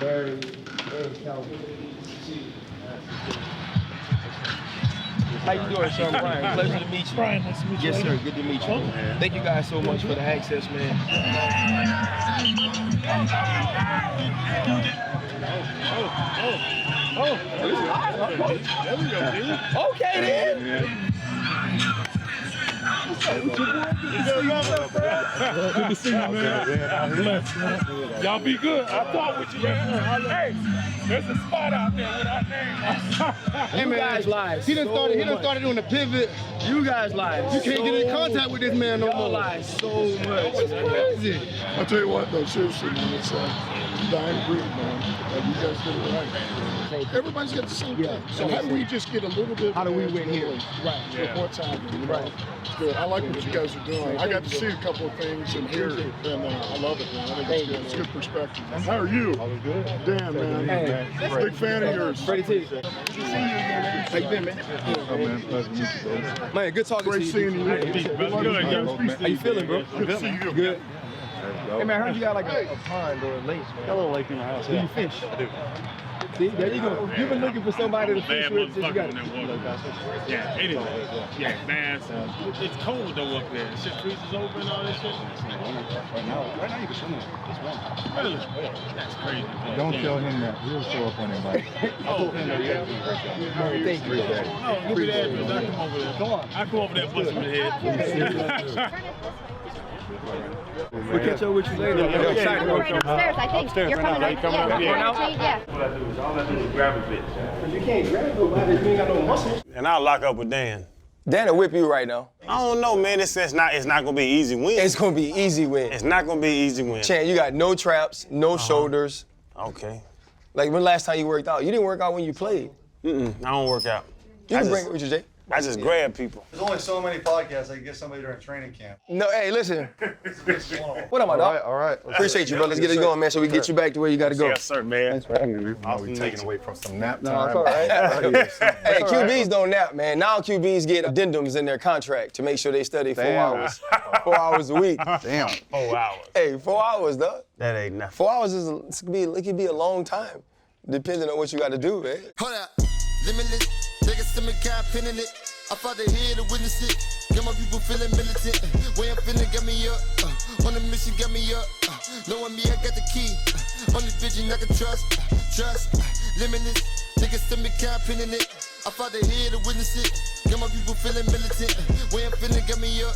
Very intelligent. How you doing, sir? Brian, pleasure to meet you. Brian, nice to meet you. Yes, sir. Good to meet you. Thank you guys so much for the access, man. Okay, then. Good to see you, man. I'm blessed, man. Y'all be good. I talk with you, man. Hey, there's a spot out there with our name. Hey, man, guys live. He done started doing the pivot. You guys live. You can't get in contact with this man no more. Live so much. It's crazy. I'll tell you what, though, seriously, man, it's dying breed, man. You guys did it right. Everybody's got the same thing. So how do we just get a little bit? How do we win here? Right. Yeah. What's happening? Right. It's good. I like what you guys are doing. I got to see a couple of things in here, and I love it, man. I think it's good. It's good perspective. How are you? All good. Dan, man. Hey. Big fan of yours. Freddie T. How you been, man? Oh, man. Pleasure to meet you, bro. Man, good talking Great to you. seeing you. How you feeling, bro? Good to see you. Good. Hey, man, I heard you got like a pond or a lake. Got a little lake in my house. Do you fish? I do. See, there you go. You've been looking for somebody to fish with since you got it. Yeah, anyway. Yeah, man. It's cold though up there. Shit freezes over and all this shit. Right now you can swim in it. Just one. Really? That's crazy. Man. Don't tell him that. He'll show up on anybody. Oh, Thank you. no, give me the address. I come over there. Come on. I come over there and bust him in the head. We'll catch up with you later. You're right upstairs, I think. Upstairs You're right now, coming right? right? Coming up, Yeah. All I do is grab a bit. You can't grab nobody if you ain't got no muscles. And I'll lock up with Dan. Dan will whip you right now. I don't know, man. It's not gonna be easy win. It's gonna be easy win. It's not gonna be easy win. Chan, you got no traps, no shoulders. Okay. Like when last time you worked out? You didn't work out when you played. I don't work out. You can bring it with you, Jay. I just grab people. There's only so many podcasts I can get somebody during training camp. No, hey, listen. What am I, dog? All right. Appreciate you, bro. Let's get it going, man, so we get you back to where you gotta go. Yes, sir, man. Thanks for having me, man. I'll be taken away from some nap time. No, it's all right. Hey, QBs don't nap, man. Now QBs get addendums in their contract to make sure they study 4 hours. 4 hours a week. Damn. 4 hours. Hey, 4 hours, dog. That ain't nothing. 4 hours it could be a long time, depending on what you got to do, man. Hold up, limitless, niggas to me can't pin in it. I fought the head to witness it. Got my people feeling militant. Way I'm feeling got me up. On the mission got me up. Knowing me, I got the key. On the vision I can trust. Trust, limitless, niggas to me can't pin in it. I fought the head to witness it. Got my people feeling militant. Way I'm feeling got me up.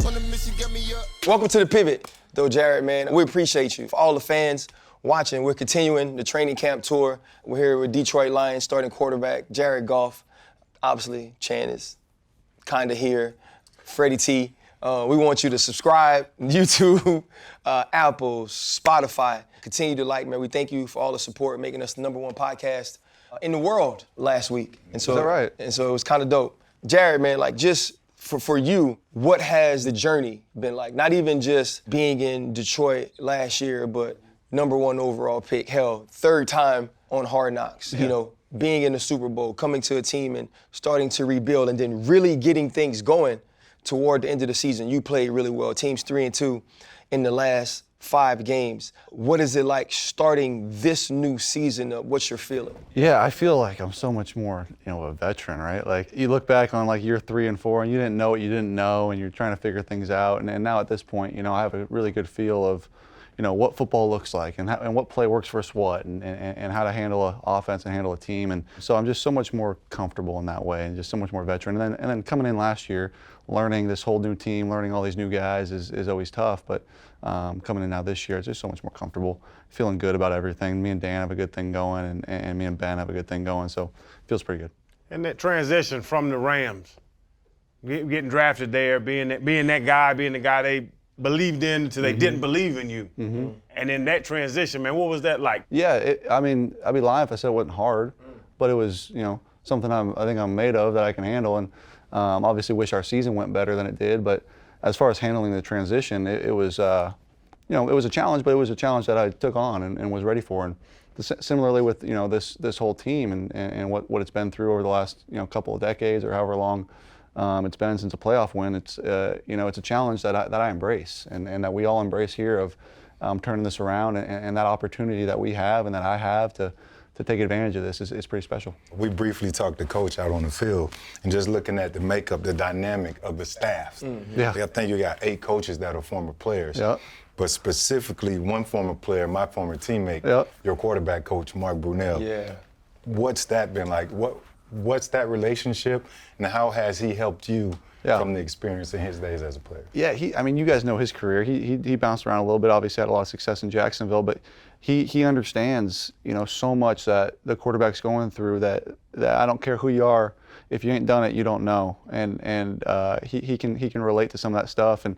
On the mission got me up. Welcome to the Pivot, though, Jared, man. We appreciate you. For all the fans watching, we're continuing the training camp tour. We're here with Detroit Lions starting quarterback Jared Goff. Obviously, Chan is kind of here. Freddie T. We want you to subscribe, YouTube, Apple, Spotify. Continue to like, man. We thank you for all the support, making us the #1 podcast in the world last week. And so, Is that right? And so it was kind of dope. Jared, man, like just for you, what has the journey been like? Not even just being in Detroit last year, but #1 overall pick. Hell, 3rd time on Hard Knocks. Yeah. You know, being in the Super Bowl, coming to a team and starting to rebuild, and then really getting things going toward the end of the season. You played really well. Team's 3-2 in the last 5 games. What is it like starting this new season? What's your feeling? Yeah, I feel like I'm so much more, a veteran, right? Like you look back on like year 3 and 4 and you didn't know what you didn't know and you're trying to figure things out. And now at this point, I have a really good feel of, what football looks like and what play works versus what and how to handle an offense and handle a team. And so I'm just so much more comfortable in that way and just so much more veteran. And then coming in last year, learning this whole new team, learning all these new guys is always tough. But coming in now this year, it's just so much more comfortable, feeling good about everything. Me and Dan have a good thing going and me and Ben have a good thing going. So it feels pretty good. And that transition from the Rams, getting drafted there, being the guy they believed in until they didn't believe in you. Mm-hmm. And then that transition, man, what was that like? Yeah, I'd be lying if I said it wasn't hard, but it was, something I think I'm made of that I can handle. And obviously wish our season went better than it did, but as far as handling the transition, it was, it was a challenge, but it was a challenge that I took on and was ready for. And similarly with, this whole team and what it's been through over the last, couple of decades or however long it's been since a playoff win. It's it's a challenge that I embrace and that we all embrace here of turning this around, and that opportunity that we have and that I have to take advantage of this is pretty special. We briefly talked to Coach out on the field, and just looking at the makeup, the dynamic of the staff. Yeah. I think you got 8 coaches that are former players. Yeah. But specifically, one former player, my former teammate, Yep. your quarterback coach, Mark Brunell. Yeah. What's that been like? What's that relationship, and how has he helped you from the experience in his days as a player? Yeah, you guys know his career. He bounced around a little bit. Obviously, had a lot of success in Jacksonville, but he understands, so much that the quarterback's going through. That I don't care who you are, if you ain't done it, you don't know. And he can relate to some of that stuff, and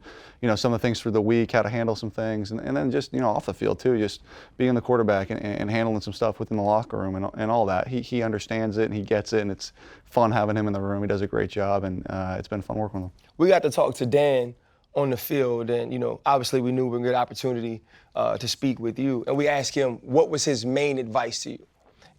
some of the things through the week, how to handle some things, and then just off the field too, just being the quarterback and handling some stuff within the locker room and all that. He understands it and he gets it, and it's fun having him in the room. He does a great job, and it's been fun working with him. We got to talk to Dan on the field, and obviously we knew we were a good opportunity to speak with you, and we asked him what was his main advice to you,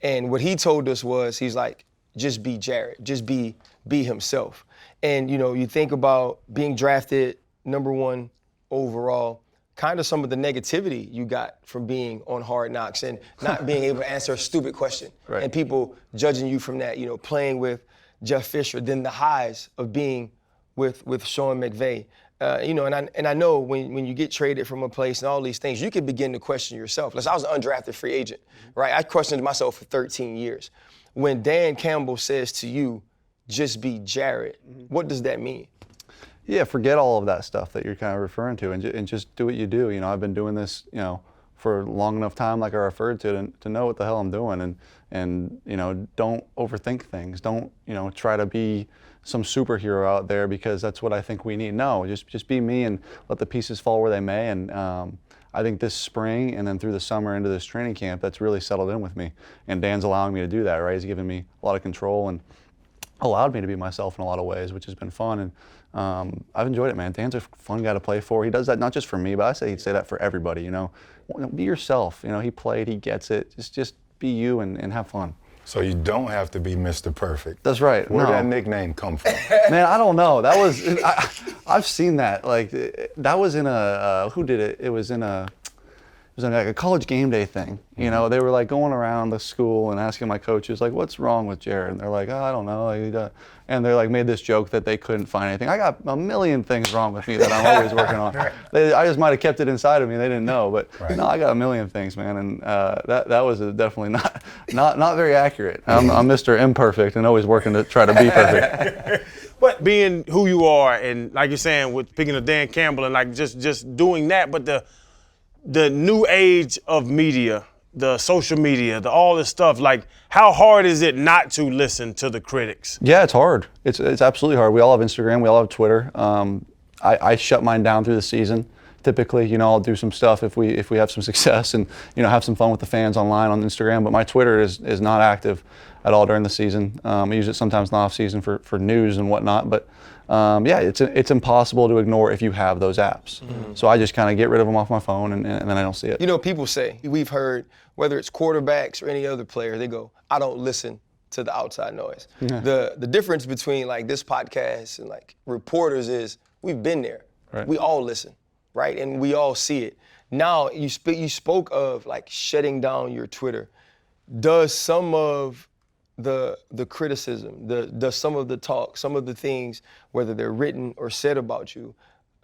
and what he told us was, he's like, just be Jared, just be himself. And you think about being drafted #1 overall, kind of some of the negativity you got from being on Hard Knocks and not being able to answer a stupid question, Right. and people judging you from that, playing with Jeff Fisher, then the highs of being with Sean McVay. And I know when you get traded from a place and all these things, you can begin to question yourself. I was an undrafted free agent, right? I questioned myself for 13 years. When Dan Campbell says to you, just be Jared, what does that mean? Yeah, forget all of that stuff that you're kind of referring to, and just do what you do. I've been doing this, for long enough time, like I referred to know what the hell I'm doing, and don't overthink things. Don't try to be some superhero out there, because that's what I think we need. No, just be me and let the pieces fall where they may. And I think this spring and then through the summer into this training camp, that's really settled in with me. And Dan's allowing me to do that, right? He's given me a lot of control and allowed me to be myself in a lot of ways, which has been fun. And I've enjoyed it, man. Dan's a fun guy to play for. He does that not just for me, but I say he'd say that for everybody. Be yourself. He played, he gets it. Just be you and have fun. So you don't have to be Mr. Perfect. That's right. Where did No. that nickname come from? Man, I don't know. That was I've seen that. Like that was in a who did it? It was in like a college game day thing. They were like going around the school and asking my coaches like, "What's wrong with Jared?" And they're like, "Oh, I don't know." And they like made this joke that they couldn't find anything. I got a million things wrong with me that I'm always working on. I just might have kept it inside of me. They didn't know, but no, I got a million things, man. And that was definitely not very accurate. I'm Mr. Imperfect and always working to try to be perfect. But being who you are, and like you're saying, with picking of Dan Campbell and like just doing that, but the new age of media, the social media, all this stuff, like how hard is it not to listen to the critics? Yeah, it's hard. It's absolutely hard. We all have Instagram. We all have Twitter. I shut mine down through the season. Typically, I'll do some stuff if we have some success and have some fun with the fans online on Instagram. But my Twitter is not active at all during the season. I use it sometimes in the off season for news and whatnot. But yeah, it's impossible to ignore if you have those apps. So I just kind of get rid of them off my phone and then I don't see it. People say, we've heard, whether it's quarterbacks or any other player, they go, I don't listen to the outside noise. Yeah. The difference between like this podcast and like reporters is we've been there. Right. We all listen, right? And we all see it. Now you spoke of like shutting down your Twitter. Does some of the criticism, does some of the talk, some of the things, whether they're written or said about you,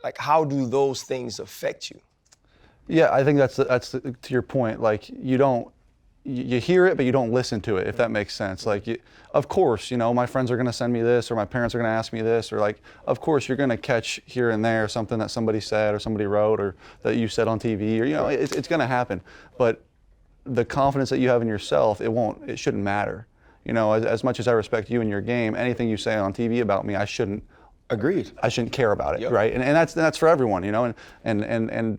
like how do those things affect you? Yeah, I think that's to your point. Like you hear it, but you don't listen to it, if that makes sense. Like, of course, my friends are going to send me this, or my parents are going to ask me this, or like, of course, you're going to catch here and there something that somebody said or somebody wrote or that you said on TV, or it's going to happen. But the confidence that you have in yourself, it shouldn't matter. As much as I respect you and your game, anything you say on TV about me, I shouldn't. Agreed. I shouldn't care about it, Yep. right? And that's for everyone, and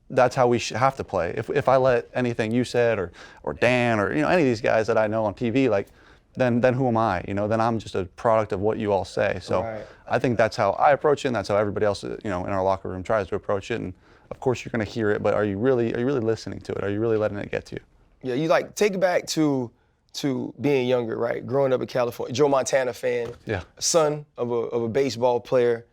that's how we have to play. If I let anything you said or Dan or any of these guys that I know on TV, like then who am I? Then I'm just a product of what you all say. So Right. I think that's how I approach it, and that's how everybody else in our locker room tries to approach it. And of course you're going to hear it, but are you really listening to it? Are you really letting it get to you? Yeah, you like take it back to being younger, right? Growing up in California, Joe Montana fan, Yeah. son of a baseball player.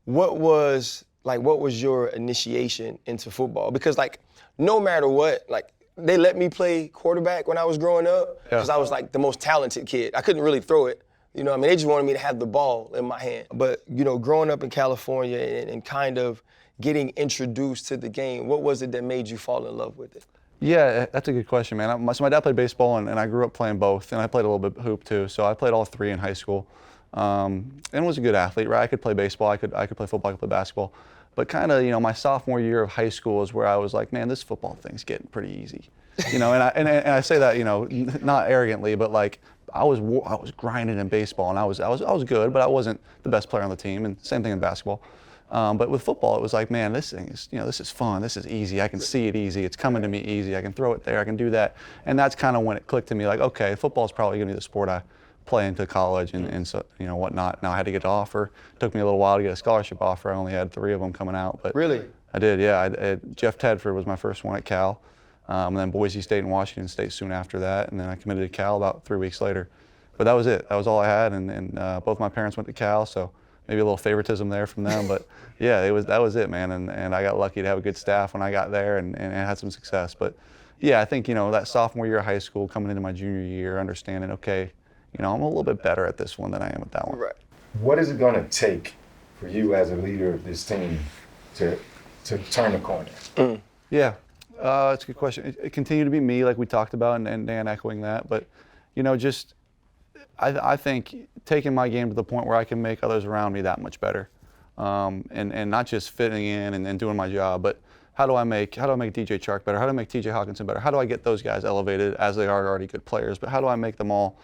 What was like, what was your initiation into football? Because, like, no matter what, like, they let me play quarterback when I was growing up because I was, like, the most talented kid. I couldn't really throw it. You know what I mean? They just wanted me to have the ball in my hand. But, you know, growing up in California and kind of getting introduced to the game, what was it that made you fall in love with it? Yeah, that's a good question, man. So my dad played baseball, and I grew up playing both, and I played a little bit of hoop too. So I played all three in high school, and was a good athlete, right? I could play baseball, I could play football, I could play basketball. But kind of, you know, my sophomore year of high school is where I was like, man, this football thing's getting pretty easy, you know. And I say that, you know, not arrogantly, but like I was grinding in baseball, and I was good, but I wasn't the best player on the team, and same thing in basketball. But with football, it was like, man, this thing is, you know, this is fun. This is easy. I can see it easy. It's coming to me easy. I can throw it there. I can do that. And that's kind of when it clicked to me, like, okay, football is probably going to be the sport I play into college and so, you know, whatnot. Now I had to get an offer. It took me a little while to get a scholarship offer. I only had 3 of them coming out. But Really? I did, yeah. Jeff Tedford was my first one at Cal. And then Boise State and Washington State soon after that. And then I committed to Cal about 3 weeks later. But that was it. That was all I had. And both my parents went to Cal, so maybe a little favoritism there from them, but yeah, that was it, man. And I got lucky to have a good staff when I got there and had some success. But yeah, I think, you know, that sophomore year of high school, coming into my junior year, understanding, okay, you know, I'm a little bit better at this one than I am at that one. Right. What is it going to take for you as a leader of this team to turn the corner? Yeah, it's a good question. It continued to be me, like we talked about, and Dan echoing that. But, you know, just I think taking my game to the point where I can make others around me that much better, and not just fitting in and doing my job, but how do I make DJ Chark better? How do I make TJ Hawkinson better? How do I get those guys elevated as they are already good players? But how do I make them all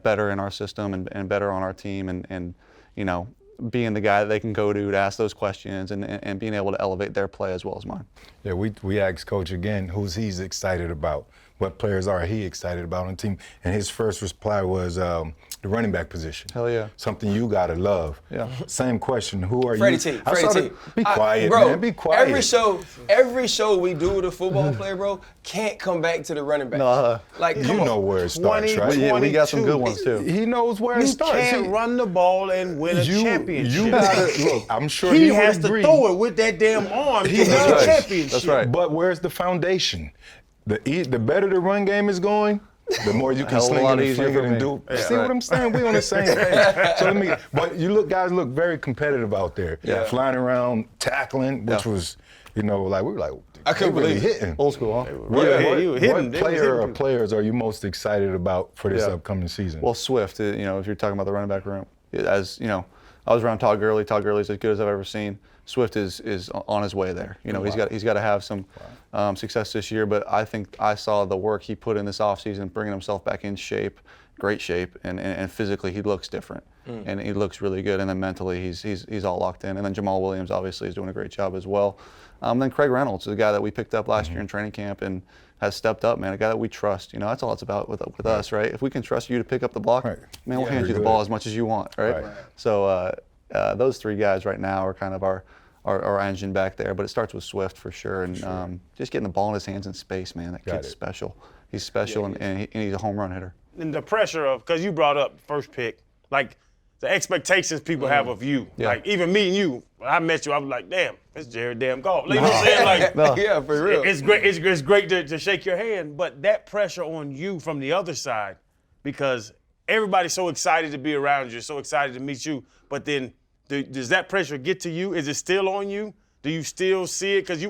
better in our system and better on our team and you know, being the guy that they can go to ask those questions and being able to elevate their play as well as mine. Yeah, we asked Coach again who's he's excited about. What players are he excited about on the team? And his first reply was the running back position. Hell yeah. Something you gotta love. Yeah. Same question. Who are Freddie you? T. Freddie T. Be quiet, bro, man. Be quiet. Every show we do with a football player, bro, can't come back to the running back. No, like, You come on. know where it starts, right? Yeah, we got some good ones too. He knows where it You starts. can't run the ball and win a championship. You gotta look. I'm sure he would has to agree. throw it with that damn arm to win a does. championship. That's right. But where's the foundation? The better the run game is going, the more you can Hell of a sling lot it and easier flick it for and me. do. Yeah. See what I'm saying? We on the same page. But guys look very competitive out there. Yeah. Flying around, tackling, which was, you know, like we were like, I couldn't really believe it. hitting. Old school, huh? What player or players are you most excited about for this upcoming season? Well, Swift, you know, if you're talking about the running back room, as you know, I was around Todd Gurley. Todd Gurley's as good as I've ever seen. Swift is on his way there. You know, he's got to have some success this year. But I think I saw the work he put in this offseason, bringing himself back in shape, great shape, and physically he looks different, and he looks really good. And then mentally he's all locked in. And then Jamal Williams obviously is doing a great job as well. Then Craig Reynolds is a guy that we picked up last year in training camp and has stepped up, man. A guy that we trust. You know, that's all it's about with us, right? If we can trust you to pick up the block, man, we'll hand you the ball as much as you want, right? So those 3 guys right now are kind of our engine back there, but it starts with Swift for sure, and just getting the ball in his hands in space, man. That kid's special. He's special, and he's a home run hitter. And the pressure of, because you brought up first pick, like the expectations people have of you. Yeah. Like even me and you, when I met you, I was like, damn, it's Jared damn Goff. Like, you know what I'm saying? Like, Yeah, for real. it's great. It's great to shake your hand, but that pressure on you from the other side, because everybody's so excited to be around you, so excited to meet you, but then does that pressure get to you? Is it still on you? Do you still see it? Because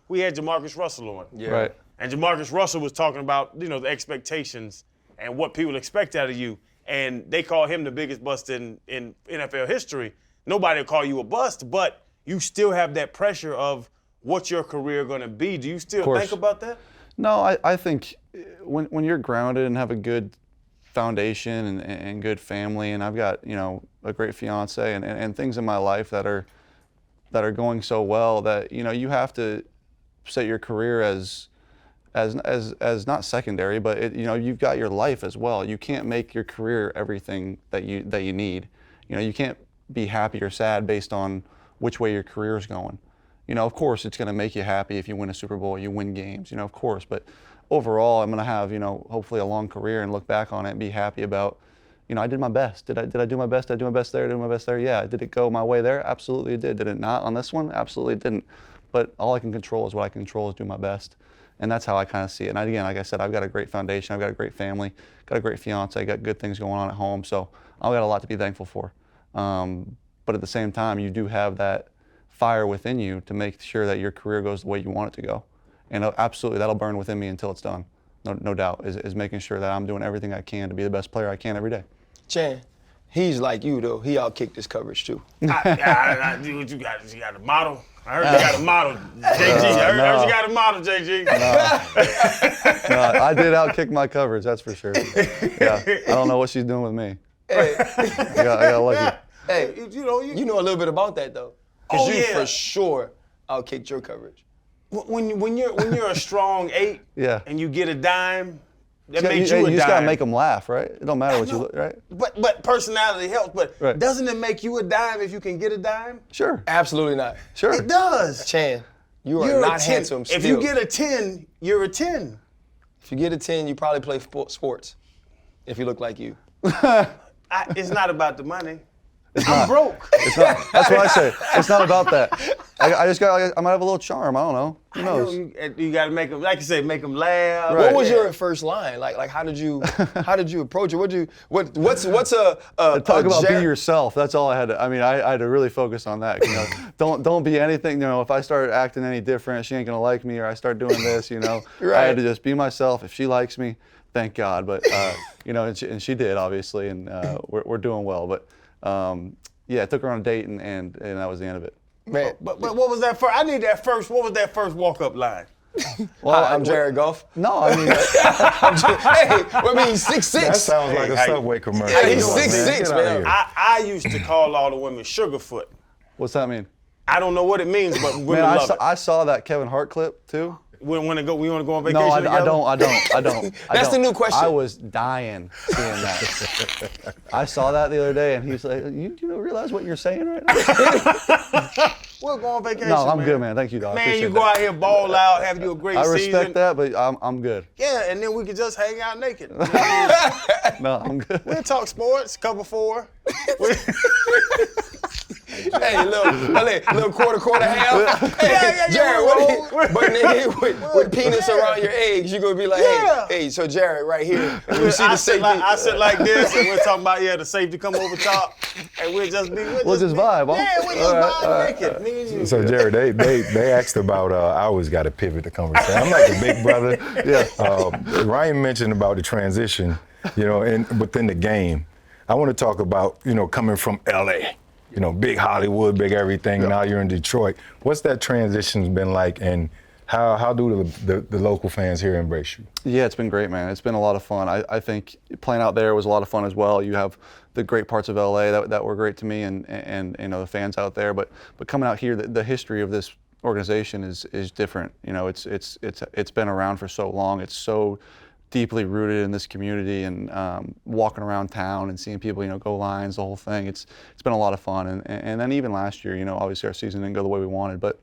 we had Jamarcus Russell on. Yeah. Right. And Jamarcus Russell was talking about, you know, the expectations and what people expect out of you. And they call him the biggest bust in NFL history. Nobody will call you a bust, but you still have that pressure of what's your career going to be. Do you still think about that? No, I think when you're grounded and have a good foundation and good family, and I've got, you know, a great fiance and things in my life that are going so well that, you know, you have to set your career as not secondary, but you know, you've got your life as well. You can't make your career everything that you need. You know, you can't be happy or sad based on which way your career is going. You know, of course, it's going to make you happy if you win a Super Bowl, you win games, you know, of course. But overall, I'm going to have, you know, hopefully a long career and look back on it and be happy about, I did my best. Did I do my best? Did I do my best there? Did I do my best there? Yeah. Did it go my way there? Absolutely it did. Did it not on this one? Absolutely it didn't. But all I can control is what I can control is do my best. And that's how I kind of see it. And again, like I said, I've got a great foundation. I've got a great family, got a great fiance, got good things going on at home. So I've got a lot to be thankful for. But at the same time, you do have that fire within you to make sure that your career goes the way you want it to go. And absolutely, that'll burn within me until it's done. No doubt, is making sure that I'm doing everything I can to be the best player I can every day. Chan, he's like you, though. He outkicked his coverage, too. I do what you got. You got a model. I heard you got a model, JG. I heard you got a model, JG. No, I did outkick my coverage, that's for sure. Yeah, I don't know what she's doing with me. Hey, I got lucky. hey, you know a little bit about that, though. Because you for sure outkicked your coverage. When you're a strong 8 Yeah. and you get a dime, that makes you you a dime. You just gotta make them laugh, right? It don't matter what you look, right? But personality helps. But Right. doesn't it make you a dime if you can get a dime? Sure. Absolutely not. Sure. It does. Chan, you are You're not a 10. handsome still. If you get a 10, you're a 10. If you get a 10, you probably play sports. If you look like you. It's not about the money. I'm broke. It's not. That's what I say. It's not about that. I might have a little charm. I don't know. Who knows? You got to make them, like you say, make them laugh. Right. What was your first line? Like how did you approach it? What's a Talk about be Jared- yourself. That's all I had to. I mean, I had to really focus on that. Don't be anything. If I start acting any different, she ain't gonna like me. Or I start doing this. Right. I had to just be myself. If she likes me, thank God. But and she did obviously, and we're doing well. But yeah, I took her on a date, and that was the end of it. Man, But what was that first? I need that first. What was that first walk-up line? Well, I'm Jared Goff. No, I mean, He's 6'6". That sounds like a Hey, Subway commercial. Yeah, he's Come on, 6'6", Get out man. here. I used to call all the women Sugarfoot. what's that mean? I don't know what it means, but women Man, love it. I saw that Kevin Hart clip too. We want to go on vacation No, I together? don't. That's the new question. I was dying seeing that. I saw that the other day, and he's like, "You don't realize what you're saying right now?" We'll go on vacation. No, I'm man. good, man. Thank you, dog. Man, Appreciate you go that. out here, ball out, have you a great I season. respect that, but I'm good. Yeah, and then we could just hang out naked. No, I'm good. We'll talk sports, cover 4. Hey, little quarter half. Hey, Yeah, Jared, but nigga, with penis around your eggs, you gonna be like, hey, so Jared, right here. And you see the safety. I sit like this, and we're talking about the safety come over top, and we'll just vibe, huh? Yeah, we'll just vibe naked. Me and you. So Jared, they asked about. I always got to pivot the conversation. I'm like a big brother. Yeah. Ryan mentioned about the transition, and within the game. I want to talk about coming from LA, big Hollywood, big everything. Yeah. Now you're in Detroit. What's that transition been like, and how do the local fans here embrace you? Yeah, it's been great, man. It's been a lot of fun. I think playing out there was a lot of fun as well. You have the great parts of LA that were great to me, and the fans out there. But coming out here, the history of this organization is different. It's been around for so long. It's so deeply rooted in this community, and walking around town and seeing people, go lines, the whole thing. It's been a lot of fun. And then even last year, obviously our season didn't go the way we wanted, but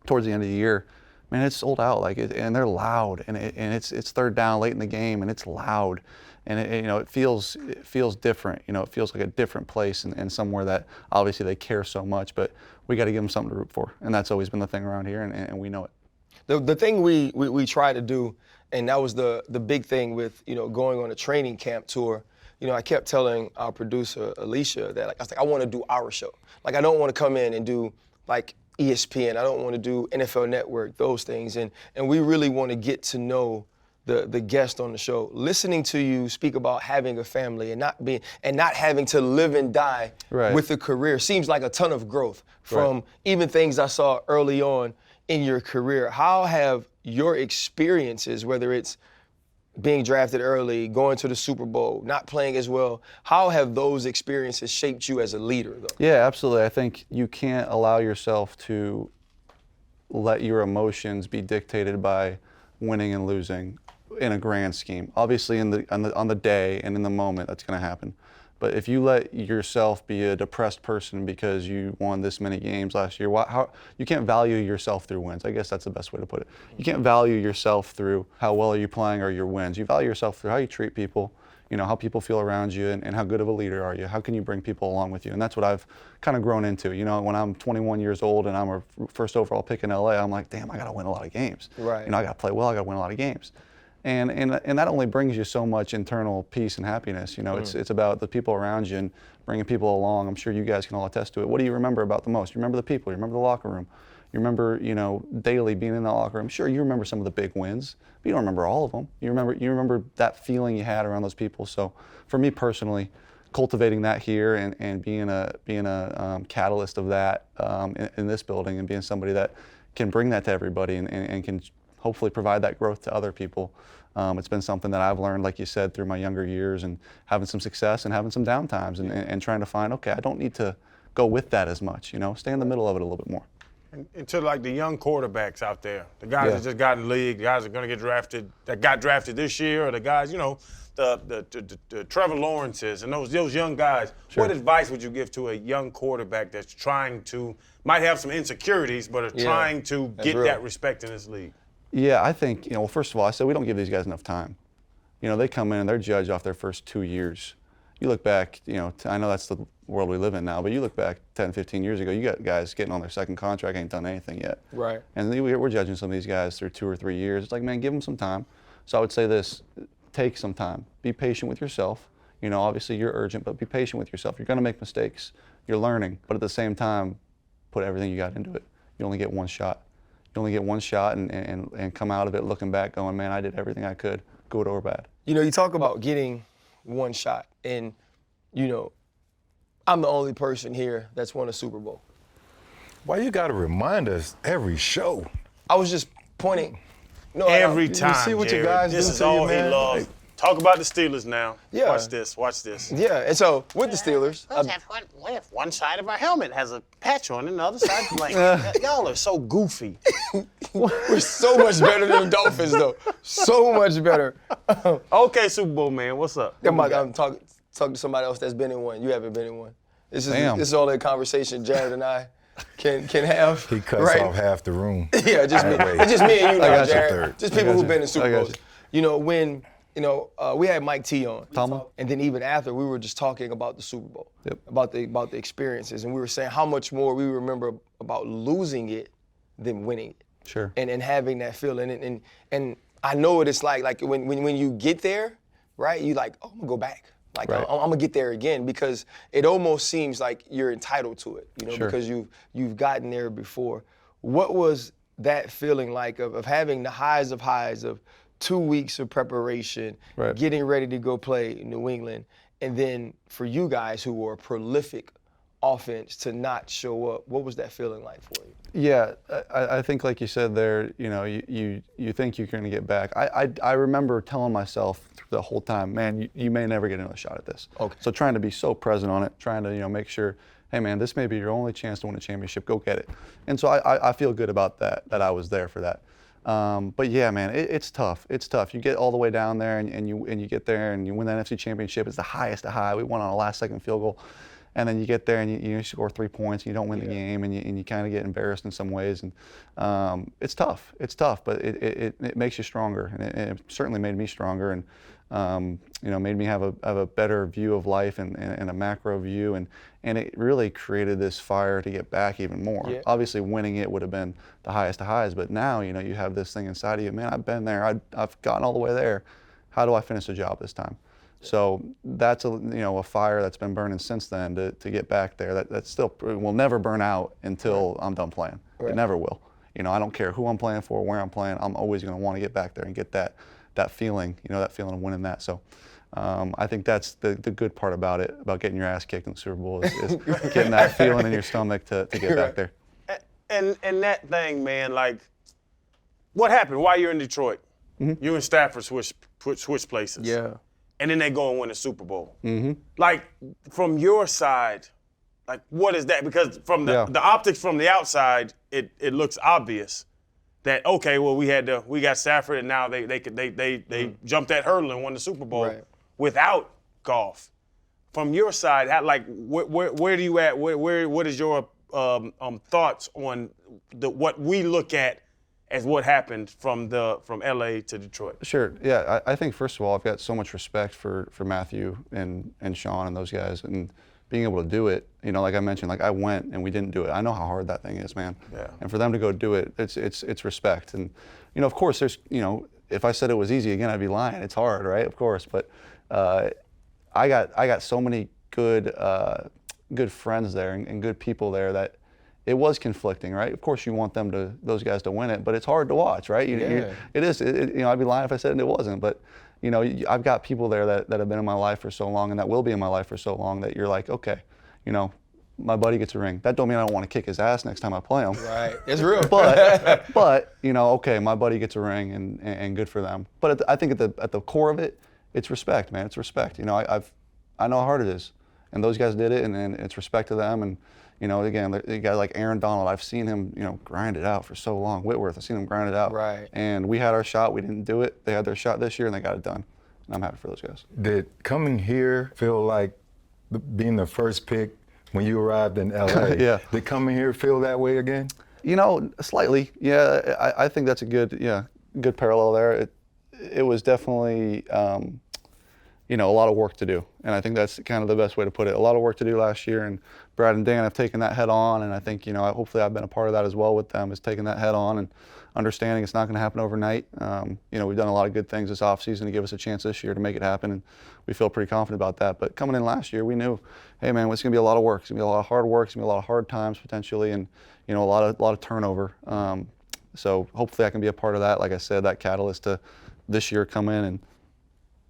towards the end of the year, man, it's sold out. And they're loud, and it's third down late in the game, and it's loud, and it feels different. It feels like a different place, and somewhere that obviously they care so much. But we got to give them something to root for, and that's always been the thing around here, and we know it. The thing we try to do, and that was the big thing with going on a training camp tour. I kept telling our producer Alicia that I was like, I want to do our show. Like, I don't want to come in and do like ESPN. I don't want to do NFL Network, those things. And we really want to get to know the guest on the show. Listening to you speak about having a family and not having to live and die with a career seems like a ton of growth from even things I saw early on in your career. How have your experiences, whether it's being drafted early, going to the Super Bowl, not playing as well, how have those experiences shaped you as a leader, though? Yeah, absolutely. I think you can't allow yourself to let your emotions be dictated by winning and losing in a grand scheme. Obviously, on the day and in the moment, that's going to happen. But if you let yourself be a depressed person because you won this many games last year, you can't value yourself through wins. I guess that's the best way to put it. You can't value yourself through how well are you playing or your wins. You value yourself through how you treat people, how people feel around you, and how good of a leader are you. How can you bring people along with you? And that's what I've kind of grown into. When I'm 21 years old and I'm a first overall pick in LA, I'm like, damn, I got to win a lot of games. Right. I got to play well. I got to win a lot of games. And that only brings you so much internal peace and happiness. It's about the people around you and bringing people along. I'm sure you guys can all attest to it. What do you remember about the most? You remember the people. You remember the locker room. You remember, daily being in the locker room. Sure, you remember some of the big wins, but you don't remember all of them. You remember that feeling you had around those people. So, for me personally, cultivating that here and being a catalyst of that in this building and being somebody that can bring that to everybody and can hopefully provide that growth to other people. It's been something that I've learned, like you said, through my younger years and having some success and having some downtimes and trying to find, okay, I don't need to go with that as much, stay in the middle of it a little bit more. And to like the young quarterbacks out there, the guys that just got in the league, the guys that are going to get drafted, that got drafted this year, or the guys, the Trevor Lawrences and those young guys. Sure. What advice would you give to a young quarterback that's might have some insecurities, but are trying to get that respect in this league? Yeah, I think, well, first of all, I said we don't give these guys enough time. They come in and they're judged off their first 2 years. You look back, I know that's the world we live in now, but you look back 10, 15 years ago, you got guys getting on their second contract, ain't done anything yet. Right. And we're judging some of these guys through 2 or 3 years. It's like, man, give them some time. So I would say this, take some time. Be patient with yourself. Obviously you're urgent, but be patient with yourself. You're going to make mistakes. You're learning. But at the same time, put everything you got into it. You only get one shot. You only get one shot and come out of it looking back going, man, I did everything I could, good or bad. You talk about getting one shot, and, I'm the only person here that's won a Super Bowl. Why you got to remind us every show? I was just pointing. No, Every time, see what your Jared. guys This do is to you, all he man? loves. Talk about the Steelers now. Yeah. Watch this. Yeah, and so with the Steelers, One side of our helmet has a patch on it, and the other side blank. Y'all are so goofy. we're so much better than the Dolphins, though. So much better. Okay, Super Bowl man, what's up? I'm talking to somebody else that's been in one. You haven't been in one. This is all that conversation Jared and I can have. He cuts right? off half the room. Yeah, just me. Wait. It's just me and you now, got you Jared. third. Just people who've been in Super I got Bowls. when we had Mike T on, Tomlin. and then even after we were just talking about the Super Bowl, Yep. about the experiences, and we were saying how much more we remember about losing it than winning it. Sure. And having that feeling, and I know what it's like when you get there, right? You like, oh, I'm gonna go back. Like Right. I'm gonna get there again, because it almost seems like you're entitled to it, Sure. because you've gotten there before. What was that feeling like of having the highs of 2 weeks of preparation, Right. getting ready to go play in New England, and then for you guys who were a prolific offense to not show up? What was that feeling like for you? Yeah, I think like you said there, you think you're going to get back. I remember telling myself the whole time, man, you may never get another shot at this. Okay. So trying to be so present on it, trying to make sure, hey man, this may be your only chance to win a championship. Go get it. And so I feel good about that I was there for that. But yeah, man, it's tough. It's tough. You get all the way down there and you get there and you win the NFC Championship. It's the highest of high. We won on a last-second field goal. And then you get there and you score 3 points and you don't win the game and you kind of get embarrassed in some ways. And it's tough. It's tough, but it makes you stronger. And it certainly made me stronger and made me have a better view of life and a macro view. And it really created this fire to get back even more. Yeah. Obviously, winning it would have been the highest of highs, but now you have this thing inside of you. Man, I've been there. I've gotten all the way there. How do I finish the job this time? So that's a fire that's been burning since then to get back there. That still will never burn out until I'm done playing. Right. It never will. I don't care who I'm playing for, where I'm playing. I'm always going to want to get back there and get that feeling. That feeling of winning that. So I think that's the good part about it, about getting your ass kicked in the Super Bowl is getting that feeling in your stomach to get back there. And that thing, man, like, what happened while you're in Detroit? Mm-hmm. You and Stafford switch places. Yeah. And then they go and win a Super Bowl. Mm-hmm. Like, from your side, like, what is that? Because from the optics from the outside, it looks obvious that, okay, well, we got Stafford, and now they jumped that hurdle and won the Super Bowl Right. without Goff. from your side, where do you at? What is your thoughts on what we look at as what happened from LA to Detroit? Sure. Yeah. I think first of all, I've got so much respect for Matthew and Sean and those guys, and being able to do it. You know, like I mentioned, like I went and we didn't do it. I know how hard that thing is, man. Yeah. And for them to go do it, it's respect. And you know, of course, there's if I said it was easy again, I'd be lying. It's hard, right? Of course, but I got so many good friends there and good people there that it was conflicting, right? Of course, you want those guys to win it, but it's hard to watch, right? It is. I'd be lying if I said it wasn't. But you know, I've got people there that have been in my life for so long and that will be in my life for so long that you're like, okay, you know, my buddy gets a ring. That don't mean I don't want to kick his ass next time I play him. Right, it's real. But you know, okay, my buddy gets a ring and good for them. But I think at the core of it, it's respect, man. It's respect. You know, I know how hard it is, and those guys did it, and it's respect to them. And you know, again, a guy like Aaron Donald, I've seen him, you know, grind it out for so long. Whitworth, I've seen him grind it out. Right. And we had our shot. We didn't do it. They had their shot this year, and they got it done. And I'm happy for those guys. Did coming here feel like being the first pick when you arrived in LA? Yeah. Did coming here feel that way again? You know, slightly. Yeah, I think that's a good parallel there. It was definitely, you know, a lot of work to do. And I think that's kind of the best way to put it. A lot of work to do last year, and Brad and Dan have taken that head on, and I think, you know, hopefully I've been a part of that as well with them, is taking that head on and understanding it's not going to happen overnight. You know, we've done a lot of good things this offseason to give us a chance this year to make it happen, and we feel pretty confident about that. But coming in last year, we knew, hey man, it's going to be a lot of work. It's going to be a lot of hard work. It's going to be a lot of hard times potentially, and you know, a lot of turnover. So hopefully I can be a part of that. Like I said, that catalyst to this year come in and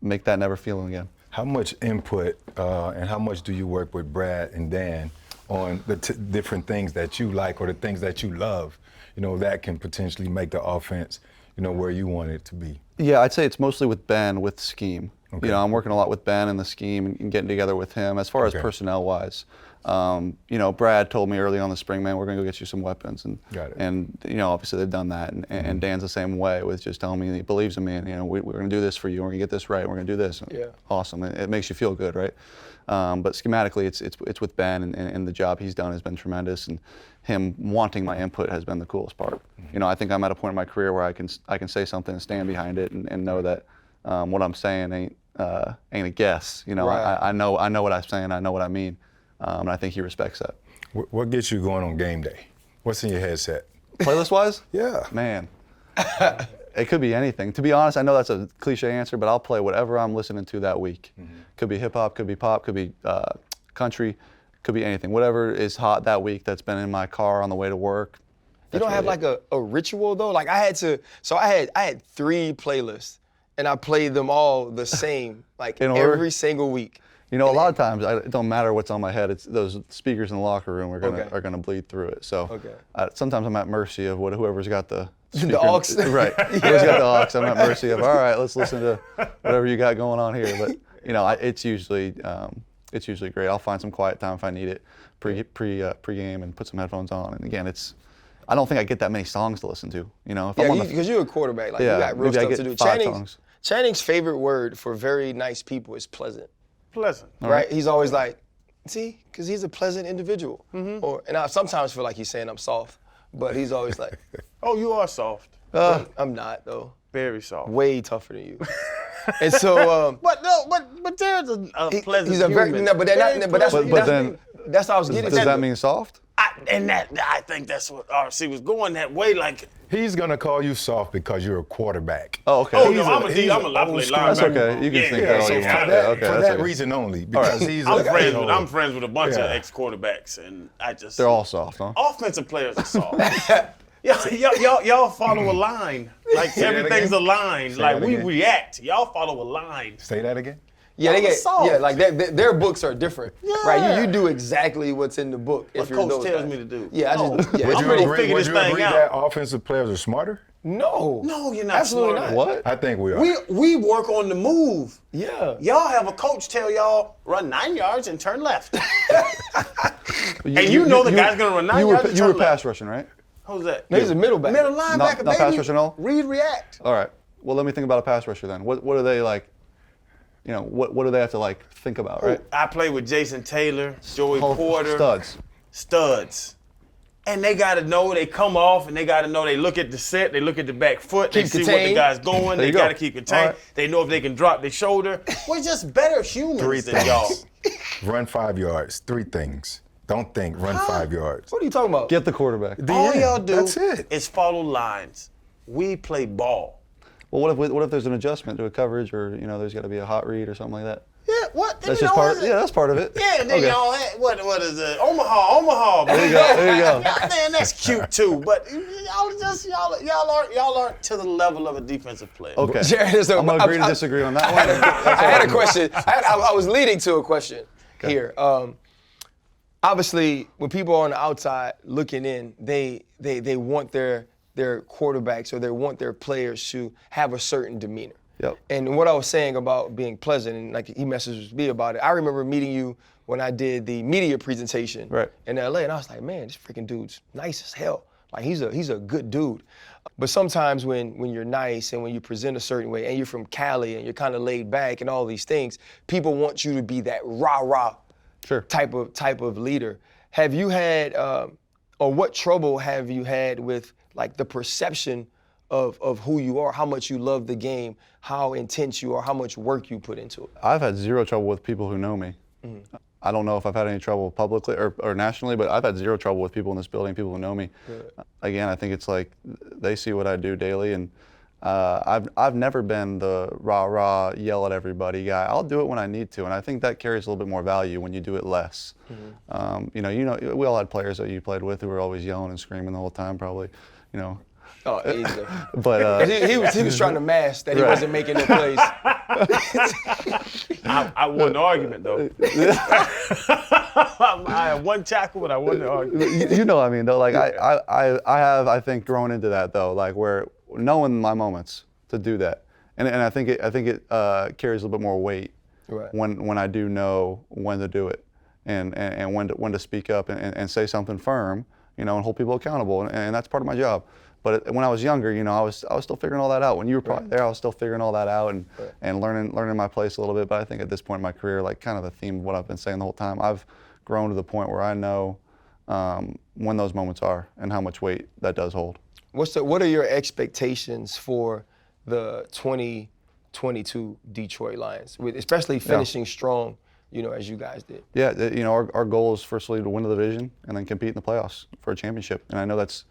make that never feeling again. How much input and how much do you work with Brad and Dan on the different things that you like or the things that you love, you know, that can potentially make the offense, you know, where you want it to be? Yeah, I'd say it's mostly with Ben, with scheme. Okay. You know, I'm working a lot with Ben and the scheme and getting together with him as far as Okay. personnel-wise. You know, Brad told me early on the spring, man, we're going to go get you some weapons. And, Got it. and you know, obviously they've done that. And Dan's the same way with just telling me he believes in me. And, you know, we're going to do this for you. We're going to get this right. We're going to do this. Yeah. Awesome. It makes you feel good, right? But schematically, it's with Ben, and the job he's done has been tremendous. And him wanting my input has been the coolest part. You know, I think I'm at a point in my career where I can say something and stand behind it and know that what I'm saying ain't a guess. You know, Right. I know what I'm saying. I know what I mean. And I think he respects that. What gets you going on game day? What's in your headset? Playlist-wise? Yeah. Man, it could be anything. To be honest, I know that's a cliche answer, but I'll play whatever I'm listening to that week. Could be hip-hop, could be pop, could be country, could be anything. Whatever is hot that week that's been in my car on the way to work. You don't have like a ritual though? Like I had 3 playlists, and I played them all the same, like In order? every single week. You know, a lot of times it don't matter what's on my head. It's those speakers in the locker room are gonna bleed through it. So sometimes I'm at mercy of whoever's got the speaker. aux. Right. Whoever's got the aux, I'm at mercy of. All right, let's listen to whatever you got going on here. But you know, it's usually great. I'll find some quiet time if I need it pre-game and put some headphones on. And again, I don't think I get that many songs to listen to. You know, if I'm on Because you're a quarterback, like Yeah, you got real maybe I stuff get to do. 5 songs. Channing's favorite word for very nice people is pleasant. Pleasant. Right? He's always like, see, because he's a pleasant individual. And I sometimes feel like he's saying I'm soft, but he's always like, Oh, you are soft. I'm not though. Very soft. Way tougher than you. And so, But there's a pleasant he's a very, human. no, but that's what I was getting Does at. that mean soft? I think that's what RC was going that way. Like, He's gonna call you soft because you're a quarterback. Oh, okay. oh no, I'm a D. I'm a old play school- That's linebacker. okay. You can Yeah, think yeah, that all so you for want. that- Okay, For that's that okay. reason only, because he's I'm friends with a bunch of Yeah. ex-quarterbacks, and I just They're all soft, huh? offensive players are soft. y'all follow a line. Like everything's a line. Say Like that we again. react. Y'all follow a line. Say that again. Yeah, they Y'all are get, soft. yeah, like their books are different, right? You do exactly what's in the book. What if you're coach those tells guys. me to do. Yeah, No. yeah. Would I'm you gonna agree- figure this thing out. that offensive players are smarter? No, No, you're not absolutely smart. not. What? I think we are. We work on the move. Yeah, Y'all have a coach tell y'all run 9 yards and turn left. And you know the guy's gonna run 9 yards and You were turn pass left. rushing, right? Who's that? No, he's a middle back. Middle linebacker, Not baby. pass rushing at all? Read, react. All right. Well, let me think about a pass rusher then. What are they like? what do they have to like think about, right? I played with Jason Taylor, Joey Porter. Studs. And they got to know they come off, and they got to know they look at the set, they look at the back foot, they see what the contained. guy's going, they got to keep contained. Right. They know if they can drop their shoulder. We're just better humans than y'all. Run 5 yards. 3 things. Don't think. Run 5 yards. What are you talking about? Get the quarterback. All y'all do That's it. is follow lines. We play ball. Well, what if there's an adjustment to a coverage, or there's got to be a hot read or something like that? Yeah, what? That's just part. Yeah, that's part of it. Yeah, and then y'all had, what is it? Omaha. There you go. There you go. Man, that's cute too. But y'all aren't to the level of a defensive player. Okay. Jared, I'm gonna agree to disagree on that one. I had a question. I was leading to a question here. Obviously, when people are on the outside looking in, they want their quarterbacks, or they want their players to have a certain demeanor. Yep. And what I was saying about being pleasant, and like he messaged me about it, I remember meeting you when I did the media presentation in LA, and I was like, man, this freaking dude's nice as hell. Like he's a good dude. But sometimes when you're nice and when you present a certain way, and you're from Cali and you're kind of laid back and all these things, people want you to be that rah-rah type of leader. Have you had, or what trouble have you had with like the perception of who you are, how much you love the game, how intense you are, how much work you put into it? I've had zero trouble with people who know me. I don't know if I've had any trouble publicly or nationally, but I've had zero trouble with people in this building, people who know me. Again, I think it's like they see what I do daily, and I've never been the rah-rah, yell at everybody guy. I'll do it when I need to, and I think that carries a little bit more value when you do it less. We all had players that you played with who were always yelling and screaming the whole time, probably. Oh, easily. But he was trying to mask that he wasn't making the plays. I won the argument though. I had one tackle, but I won the argument. I mean, though, like I have, I think, grown into that though, like where knowing my moments to do that, and I think it carries a little bit more weight when I do know when to do it, and when to speak up and say something firm, and hold people accountable, and that's part of my job. But when I was younger, I was still figuring all that out. When you were probably there, I was still figuring all that out and learning my place a little bit. But I think at this point in my career, like kind of the theme of what I've been saying the whole time, I've grown to the point where I know when those moments are and how much weight that does hold. What are your expectations for the 2022 Detroit Lions, especially finishing strong, as you guys did? Yeah, our goal is firstly to win the division and then compete in the playoffs for a championship. And I know that's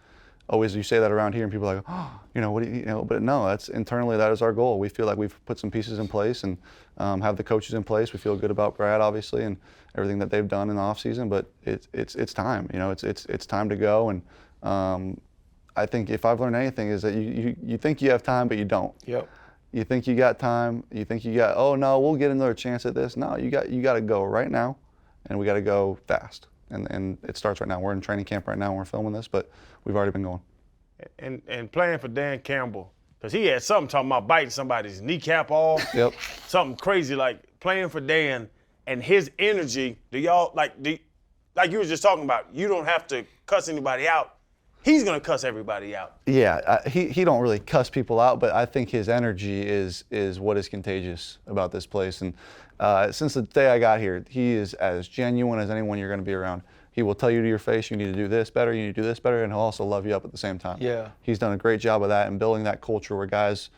always, you say that around here and people are like, oh, what do you, but no, that's internally, that is our goal. We feel like we've put some pieces in place and have the coaches in place. We feel good about Brad, obviously, and everything that they've done in the offseason, but it's time, it's time to go. And I think if I've learned anything is that you think you have time, but you don't. Yep. You think you got time, you think you got, oh no, we'll get another chance at this. No, you got to go right now, and we got to go fast. And it starts right now. We're in training camp right now and we're filming this, but we've already been going. And playing for Dan Campbell, because he had something talking about biting somebody's kneecap off. Yep. Something crazy, like playing for Dan and his energy. Do y'all, like you were just talking about, you don't have to cuss anybody out. He's going to cuss everybody out. Yeah, he don't really cuss people out, but I think his energy is what is contagious about this place. And since the day I got here, he is as genuine as anyone you're going to be around. He will tell you to your face, you need to do this better, you need to do this better, and he'll also love you up at the same time. Yeah. He's done a great job of that and building that culture where guys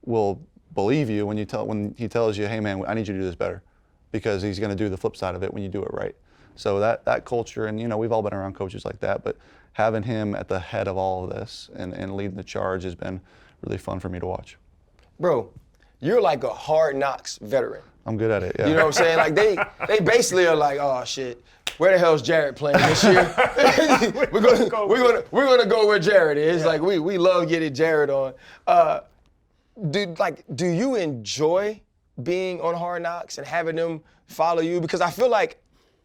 will believe you when he tells you, hey man, I need you to do this better, because he's going to do the flip side of it when you do it right. So that culture, and we've all been around coaches like that, but having him at the head of all of this and leading the charge has been really fun for me to watch. Bro, you're like a Hard Knocks veteran. I'm good at it, yeah. You know what I'm saying? Like they basically are like, oh shit, where the hell's Jared playing this year? we're gonna go where Jared is. Yeah. Like we love getting Jared on. Do you enjoy being on Hard Knocks and having them follow you? Because I feel like,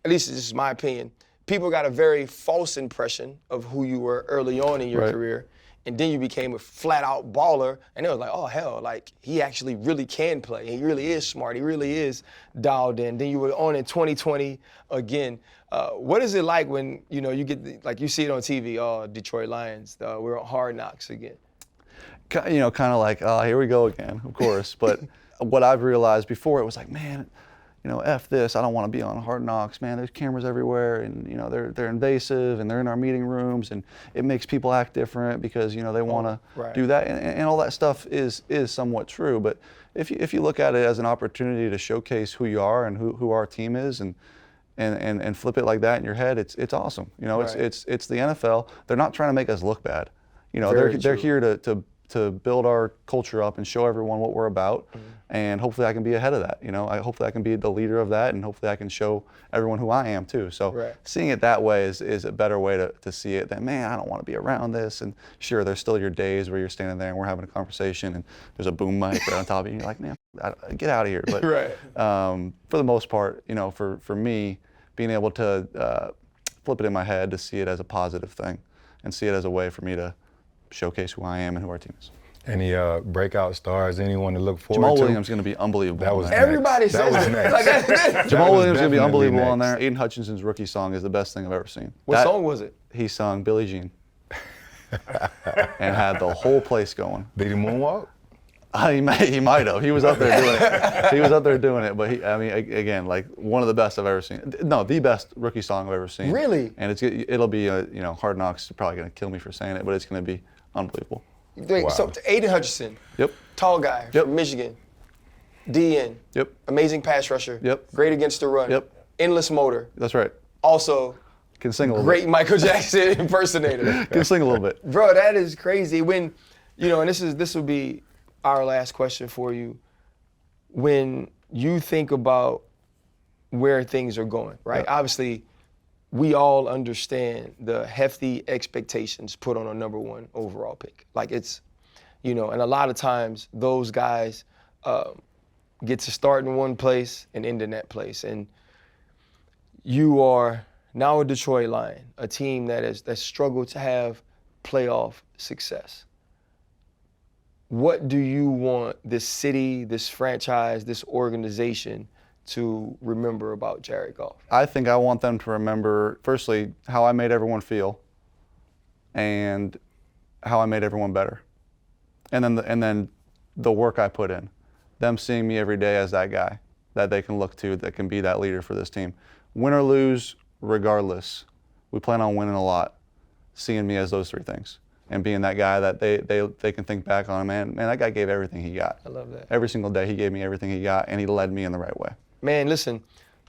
at least this is my opinion, people got a very false impression of who you were early on in your career. And then you became a flat-out baller, and it was like, oh, hell, like, he actually really can play. He really is smart. He really is dialed in. Then you were on in 2020 again. What is it like when, you get, like, you see it on TV, oh, Detroit Lions, we're on Hard Knocks again? Kind of like, oh, here we go again, of course. But what I've realized before, it was like, man, you know, F this, I don't want to be on Hard Knocks, man. There's cameras everywhere, and you know, they're invasive, and they're in our meeting rooms, and it makes people act different because, you know, they want to do that, and all that stuff is somewhat true. But if you look at it as an opportunity to showcase who you are and who our team is, and flip it like that in your head, it's awesome. You know, it's the NFL. They're not trying to make us look bad. You know, they're here to build our culture up and show everyone what we're about, and hopefully I can be ahead of that. You know, hopefully I can be the leader of that, and hopefully I can show everyone who I am too. So seeing it that way is a better way to see it than, man, I don't want to be around this. And sure, there's still your days where you're standing there and we're having a conversation and there's a boom mic right on top of you, and you're like, man, get out of here. But for the most part, you know, for me, being able to flip it in my head to see it as a positive thing and see it as a way for me to showcase who I am and who our team is. Any breakout stars, anyone to look forward Jamal to? Williams is going to be unbelievable. That was Everybody says next. Jamal Williams is going to be unbelievable on there. Aiden Hutchinson's rookie song is the best thing I've ever seen. What song was it? He sung Billie Jean and had the whole place going. Did he moonwalk? He might have. He was up there doing it. He was up there doing it. But I mean, again, like one of the best I've ever seen. No, the best rookie song I've ever seen. Really? And it'll be you know, Hard Knocks is probably going to kill me for saying it, but it's going to be unbelievable. Wait, so Aiden Hutchinson. Yep. Tall guy from Michigan. DN. Yep. Amazing pass rusher. Yep. Great against the run. Yep. Endless motor. That's right. Also, Can sing a little great bit. Michael Jackson impersonator. Can sing a little bit. Bro, that is crazy. When, you know, and this will be our last question for you. When you think about where things are going, right? Yeah. Obviously, we all understand the hefty expectations put on a #1 overall pick. Like it's, you know, and a lot of times those guys get to start in one place and end in that place. And you are now a Detroit Lion, a team that struggled to have playoff success. What do you want this city, this franchise, this organization to remember about Jared Goff? I think I want them to remember, firstly, how I made everyone feel and how I made everyone better. And then the work I put in. Them seeing me every day as that guy that they can look to, that can be that leader for this team. Win or lose, regardless, we plan on winning a lot. Seeing me as those three things. And being that guy that they can think back on, man, that guy gave everything he got. I love that. Every single day he gave me everything he got, and he led me in the right way. Man, listen,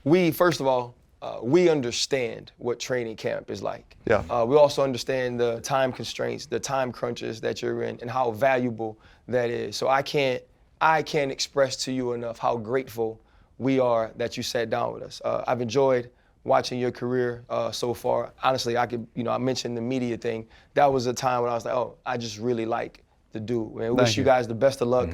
we, first of all, we understand what training camp is like. Yeah. We also understand the time constraints, the time crunches that you're in, and how valuable that is. So I can't express to you enough how grateful we are that you sat down with us. I've enjoyed watching your career so far. Honestly, I mentioned the media thing. That was a time when I was like, oh, I just really like the dude. Man, we wish you guys the best of luck.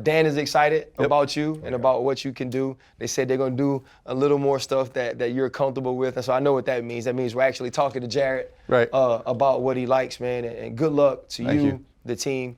Dan is excited about you and about what you can do. They said they're gonna do a little more stuff that you're comfortable with, and so I know what that means. That means we're actually talking to Jared about what he likes, man. And good luck to you, the team.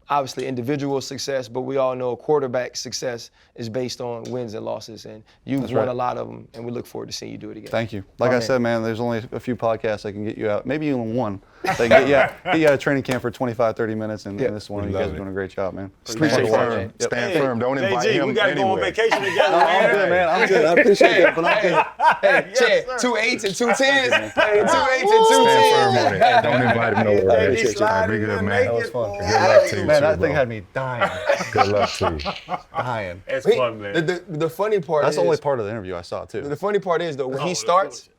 Obviously individual success, but we all know quarterback success is based on wins and losses, and you've won a lot of them, and we look forward to seeing you do it again. Thank you. Like I said, man, there's only a few podcasts that can get you out, maybe even one. They can get you out of training camp for 25, 30 minutes, and this one, you guys are doing a great job, man. Stand firm. Stand firm. Don't invite him we gotta go on anywhere. vacation together, I'm good, man. I'm good. I appreciate it, but I'm good. Hey, Chad, 2 8s and 2 10s. Hey, 2 8s and 2 Stand firm 10s. on it. Hey, don't invite him nowhere. Hey, Appreciate you. Be good, man. That was fun. Good luck to you, Man, too, that thing bro. had me dying. Good luck to you. Dying. It's fun, man. The funny part That's is, the only part of the interview I saw, too. the funny part is though, when he starts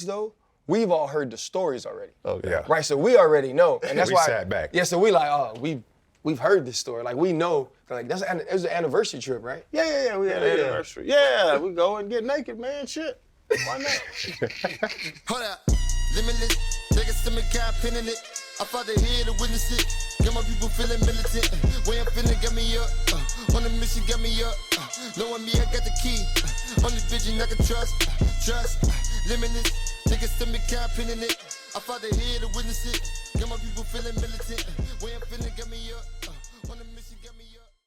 though, we've all heard the stories already. Oh, Yeah. Right, so we already know, and that's We why. sat back. Yeah, so we like, oh, we've heard this story. Like we know, like it was an anniversary trip, right? Yeah, we had an anniversary. Yeah, we go and get naked, man. Shit. Why not? Hold up, limitless. Take a stomach, got pin in it. I fought the head to witness it. Got my people feeling militant. Way I'm feeling got me up. On the mission got me up. Knowing me, I got the key. Only vision I can trust. Trust. Limitless. Take a stomach, got pin in it. I fought the head to witness it. Got my people feeling militant.